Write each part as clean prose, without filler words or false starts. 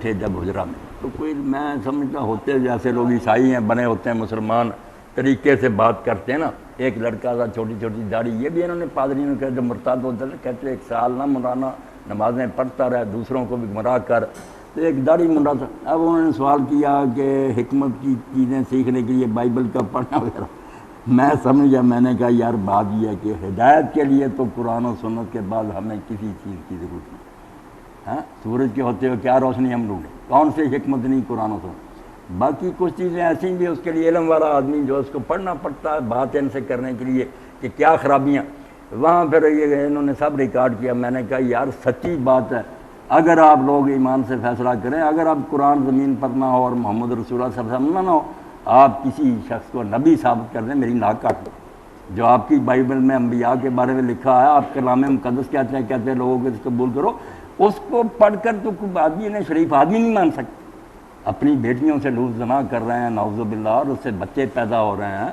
تھے جب حجرہ میں، تو کوئی میں سمجھتا ہوتے جیسے لوگ عیسائی ہیں بنے ہوتے ہیں مسلمان طریقے سے بات کرتے ہیں نا. ایک لڑکا تھا چھوٹی چھوٹی داڑھی، یہ بھی انہوں نے پادری نے کہا جو مرتد ہوتا ہے کہتے ایک سال نہ مولانا نمازیں پڑھتا رہے دوسروں کو بھی گمراہ کر. تو ایک داڑھی منڈا تھا. اب انہوں نے سوال کیا کہ حکمت کی چیزیں سیکھنے کے لیے بائبل کا پڑھنا وغیرہ. میں سمجھا، میں نے کہا یار بات یہ ہے کہ ہدایت کے لیے تو قرآن و سنت کے بعد ہمیں کسی چیز کی ضرورت نہیں. ہاں، سورج کے ہوتے ہوئے کیا روشنی ہم ڈھونڈیں، کون سی حکمت نہیں قرآن و سنت. باقی کچھ چیزیں ایسی بھی اس کے لیے علم والا آدمی جو اس کو پڑھنا پڑتا ہے بات ان سے کرنے کے لیے کہ کیا خرابیاں. وہاں پھر یہ انہوں نے سب ریکارڈ کیا. میں نے کہا یار سچی بات ہے، اگر آپ لوگ ایمان سے فیصلہ کریں، اگر آپ قرآن زمین پر نہ ہو اور محمد رسول اللہ صلی اللہ علیہ وسلم نہ ہو، آپ کسی شخص کو نبی ثابت کر دیں میری ناک کاٹ دو. جو آپ کی بائبل میں انبیاء کے بارے میں لکھا ہے، آپ کلام مقدس کہتے ہیں لوگوں کو اس قبول کرو، اس کو پڑھ کر تو کوئی آدمی نے شریف آدمی نہیں مان سکتا. اپنی بیٹیوں سے لوٹ زنا کر رہے ہیں نعوذ باللہ، اور اس سے بچے پیدا ہو رہے ہیں.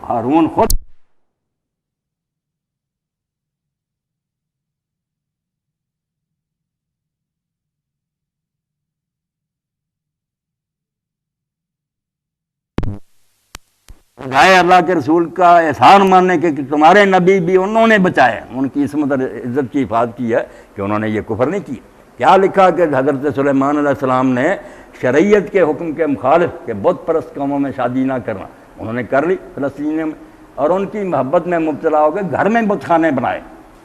ہارون خود گائے اللہ کے رسول کا احسان ماننے کے کہ تمہارے نبی بھی انہوں نے بچائے، ان کی عصمت اور عزت کی حفاظت کی ہے کہ انہوں نے یہ کفر نہیں کیا. کیا لکھا کہ حضرت سلیمان علیہ السلام نے شریعت کے حکم کے مخالف کہ بت پرست قوموں میں شادی نہ کرنا انہوں نے کر لی فلسطینیوں میں، اور ان کی محبت میں مبتلا ہو گئے، گھر میں بت خانے بنائے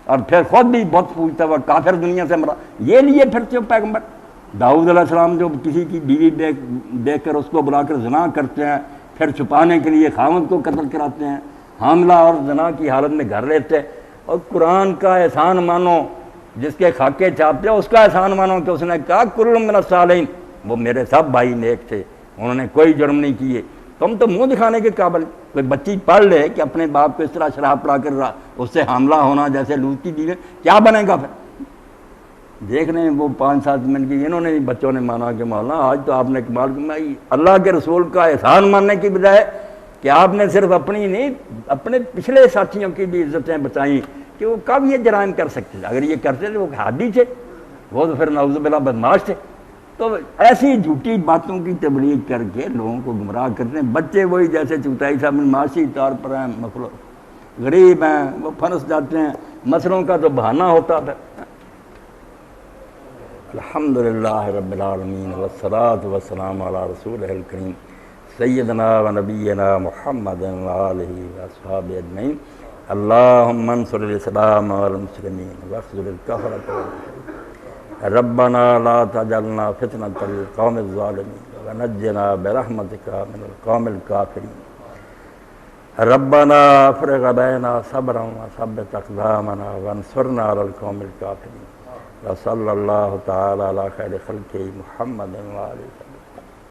اور پھر خود بھی بت پوجتا ہوا کافر دنیا سے مرا. یہ لیے پھرتے ہو پیغمبر. داؤد علیہ السلام جو کسی کی بیوی دیکھ کر اس کو بلا کر زنا کرتے ہیں، پھر چھپانے کے لیے خاوند کو قتل کراتے ہیں، حاملہ اور زنا کی حالت میں گھر لیتے ہیں. اور قرآن کا احسان مانو، جس کے خاکے چھاپتے ہو اس کا احسان مانو کہ اس نے کہا کل من الصالحین، وہ میرے سب بھائی نیک تھے، انہوں نے کوئی جرم نہیں کیے. تم تو منہ دکھانے کے قابل. کوئی بچی پڑھ لے کہ اپنے باپ کو اس طرح شراب پڑا کر اس سے حاملہ ہونا جیسے لوط کی بیوی، کیا بنے گا پھر. دیکھ رہے ہیں وہ 5-7 منٹ کی انہوں نے بچوں نے مانا کہ مولانا آج تو آپ نے کمال کمائی. اللہ کے رسول کا احسان ماننے کی بجائے کہ آپ نے صرف اپنی نہیں اپنے پچھلے ساتھیوں کی بھی عزتیں بچائیں کہ وہ کب یہ جرائم کر سکتے تھے. اگر یہ کرتے تھے وہ حادی تھے، وہ تو پھر نعوذ باللہ بدماش تھے. تو ایسی جھوٹی باتوں کی تبلیغ کر کے لوگوں کو گمراہ کرتے ہیں. بچے وہی جیسے چوتائی صاحب معاشی طور پر ہیں، مخلوق غریب ہیں، وہ پھنس جاتے ہیں، مسئلوں کا تو بہانہ ہوتا ہے. الحمدللہ رب العالمین والصلاة والسلام علی رسولہ الکریم سیدنا و نبینا محمد و آلہ و اصحابہ اجمعین. اللہم انصر الاسلام والمسلمین واخذل الکفرۃ والمشرکین. ربنا لا تجعلنا فتنة للقوم الظالمین ونجنا برحمتک من القوم الکافرین. ربنا افرغ بیننا صبرا وثبت اقدامنا وانصرنا علی القوم الکافرین. وصلی اللہ تعالی علی خیر خلقہ محمد و آلہ.